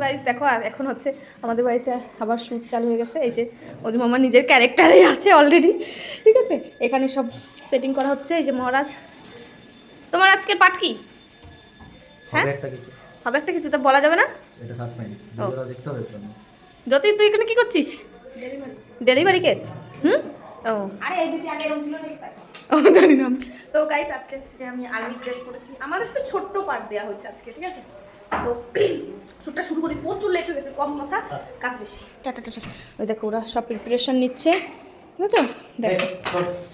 Guys দেখো এখন হচ্ছে আমাদের বাড়িতে আবার শ্যুট চালু হয়ে গেছে। এই যে অজু মামা নিজের ক্যারেক্টারেই আছে অলরেডি, ঠিক আছে। এখানে সব সেটিং করা হচ্ছে। এই যে মহারাজ, তোমার আজকের পাঠ কি? হ্যাঁ হবে একটা কিছু, তো বলা যাবে না, এটা সাসপেন্ড ভিডিওটা দেখতে হবে। জ্যোতি তুই এখানে কি করছিস? Delivery case. ও আরে এইদিকে আগে এরকম ছিল না, ও জানি না। তো গাইস আজকে হচ্ছে আমি আর্মি ড্রেস পরেছি, আমার একটু ছোট্ট পার্ট দেওয়া হয়েছে আজকে, ঠিক আছে। তো শ্যুটটা শুরু করি, প্রচুর লেট হয়ে গেছে, কম কথা কাজ বেশি। Tata tata. ওই দেখো ওরা সব প্রিপারেশন নিচ্ছে, বুঝছো? দেখো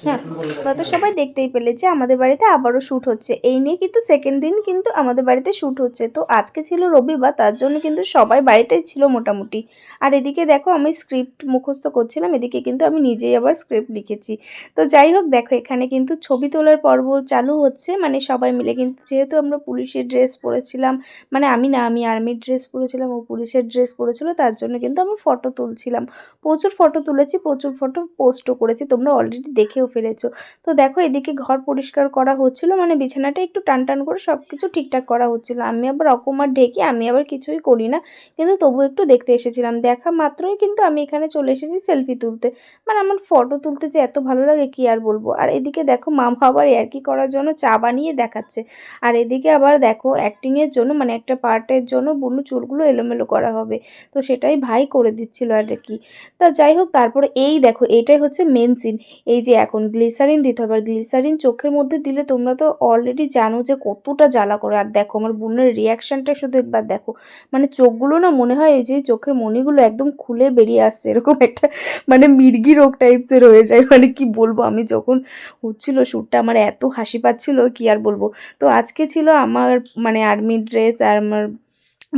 হ্যাঁ, আমরা তো সবাই দেখতেই পেলে যে আমাদের বাড়িতে আবারও শ্যুট হচ্ছে। এই নিয়ে কিন্তু সেকেন্ড দিন কিন্তু আমাদের বাড়িতে শ্যুট হচ্ছে। তো আজকে ছিল রবিবার, তার জন্য কিন্তু সবাই বাড়িতেই ছিল মোটামুটি। আর এদিকে দেখো আমি স্ক্রিপ্ট মুখস্থ করছিলাম, এদিকে কিন্তু আমি নিজেই আবার স্ক্রিপ্ট লিখেছি। তো যাই হোক দেখো এখানে কিন্তু ছবি তোলার পর্ব চালু হচ্ছে, মানে সবাই মিলে। কিন্তু যেহেতু আমরা পুলিশের ড্রেস পরেছিলাম, মানে আমি আর্মির ড্রেস পরেছিলাম, ও পুলিশের ড্রেস পরেছিল, তার জন্য কিন্তু আমি ফটো তুলছিলাম। প্রচুর ফটো তুলেছি, প্রচুর ফটো পোস্টও করেছি, তোমরা অলরেডি দেখেও ফেলেছো। তো দেখো এদিকে ঘর পরিষ্কার করা হচ্ছিল, মানে বিছানাটা একটু টান টান করে সব কিছু ঠিকঠাক করা হচ্ছিল। আমি আবার অকুমার ঢেকে আমি আবার কিছুই করি না, কিন্তু তবু একটু দেখতে এসেছিলাম। দেখা মাত্রই কিন্তু আমি এখানে চলে এসেছি সেলফি তুলতে, মানে আমার ফটো তুলতে যে এত ভালো লাগে কি আর বলবো। আর এদিকে দেখো মামা আবার ইয়ার্কি করার জন্য চা বানিয়ে দেখাচ্ছে। আর এদিকে আবার দেখো অ্যাক্টিংয়ের জন্য, মানে একটা পার্টের জন্য বুনু চুলগুলো এলোমেলো করা হবে, তো সেটাই ভাই করে দিচ্ছিল আর কি। তা যাই হোক তারপরে এই দেখো এইটাই হচ্ছে মেন সিন। এই যে এখন গ্লিসারিন দিতে হবে, আর গ্লিসারিন চোখের মধ্যে দিলে তোমরা তো অলরেডি জানো যে কতটা জ্বালা করে। আর দেখো আমার বোনের রিয়াকশানটা শুধু একবার দেখো, মানে চোখগুলো না মনে হয় এই যে চোখের মণিগুলো একদম খুলে বেরিয়ে আসছে, এরকম একটা মানে মির্গি রোগ টাইপসের হয়ে যায়। মানে কি বলবো, আমি যখন হচ্ছিল শ্যুটটা আমার এত হাসি পাচ্ছিল কি আর বলবো। তো আজকে ছিল আমার মানে আর্মি ড্রেস আর আমার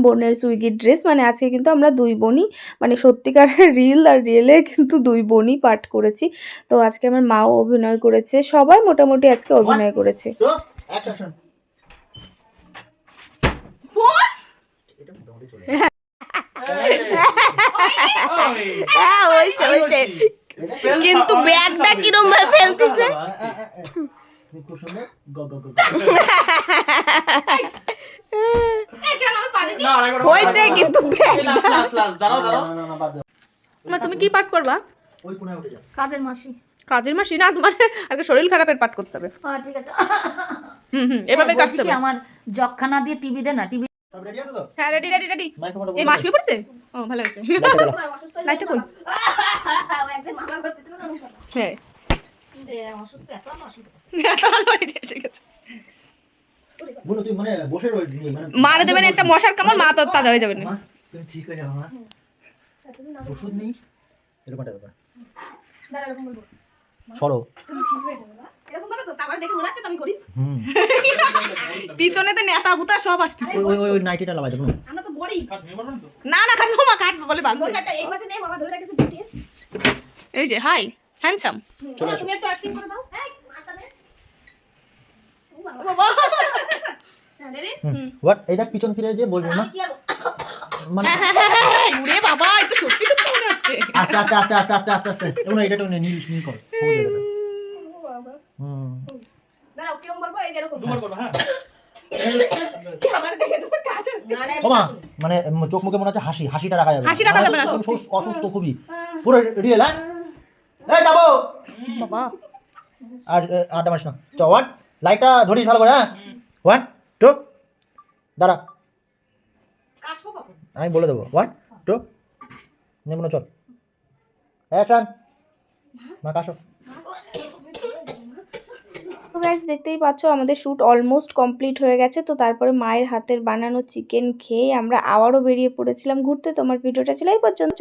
বোনের সুইগির ড্রেস, মানে আজকে কিন্তু আমরা দুই বোনই, মানে সত্যিকারের রিল আর রিয়েলে কিন্তু দুই বোনই পাঠ করেছি। তো আজকে আমার মাও অভিনয় করেছে, সবাই মোটামুটি আজকে অভিনয় করেছে। কিন্তু ব্যাগটা কিরম ভাবে ফেলতেছে, খুব সুন্দর হয়েছে কিন্তু তুমি কি পাঠ করবা? কাজের মাসি। কাজের মাসি না, তোমার আগে শরীর খারাপের পাঠ করতে হবে। ঠিক আছে, এভাবে কাজ করতে হবে। আমার যক্ষানা দিয়ে টিভি দে না, টিভি সব রেডি আছে তো? হ্যাঁ রেডি রেডি রেডি। এই মাস শুয়ে পড়ছে? ও ভালো হয়েছে। লাইটটা কই? হ্যাঁ অসুস্থ এত অসুস্থ ঠিক আছে। বলো তুই মানে বসে রইনি, মানে মারে দেবেন একটা মশার কামড়, মা তো তাজা হয়ে যাবে না। তুমি ঠিক হয়ে যাবে মা, ওষুধ নেই এরকম একটা ব্যাপার। দাঁড়া এরকম বলবো সরো, তুমি ঠিক হয়ে যাবে না এরকম বলো তো, তারপরে দেখে মনে হচ্ছে আমি করি। পিছনে তো নেতা বুতা সব আসছে। ওই নাইটিটা লাগাই দেবো। আমরা তো বড়ি না না কাটবো মা, কাটবো বলে বাঁধবো। ওটা এই পাশে নেই, মামা ধরে রেখেছে বিটিএস। এই যে হাই হ্যান্ডসাম, চলে আসো। তুমি একটু অ্যাক্টিং করে দাও। এই মারটা দে। ও বাবা হোয়াট, এইটা পিছন ফিরে যে বলবো না মানে ওরে বাবা এটা সত্যি সত্যি মনে হচ্ছে। আস্তে আস্তে আস্তে আস্তে আস্তে আস্তে আস্তে এগুলো এটা তো নীল নীল কর সবুজ হয়ে যাবে। দাঁড়াও কিরকম বলবো, এই যেরকম তোমার করো। হ্যাঁ আমার দেখে তোমার কাজ আসছে না রে ওমা, মানে চোখ মুখে মনে হচ্ছে হাসি, হাসিটা রাখা যাবে, হাসি রাখা যাবে না, অসুস্থ খুবই পুরো রিয়েল। হ্যাঁ এই যাবো বাবা। আর আড্ডা মারিস না। চ ওয়ান, লাইটটা ধরিস ভালো করে। হ্যাঁ ওয়ান টু, দাঁড়া কাশবো কখন আমি বলে দেবো। ওয়ান টু, নেব না, চল অ্যাকশন। মা কাশো। তো গাইস দেখতেই পাচ্ছ আমাদের শ্যুট অলমোস্ট কমপ্লিট হয়ে গেছে। তো তারপরে মায়ের হাতের বানানো চিকেন খেয়ে আমরা আবারও বেরিয়ে পড়েছিলাম ঘুরতে। তোমার ভিডিওটা ছিল এই পর্যন্ত।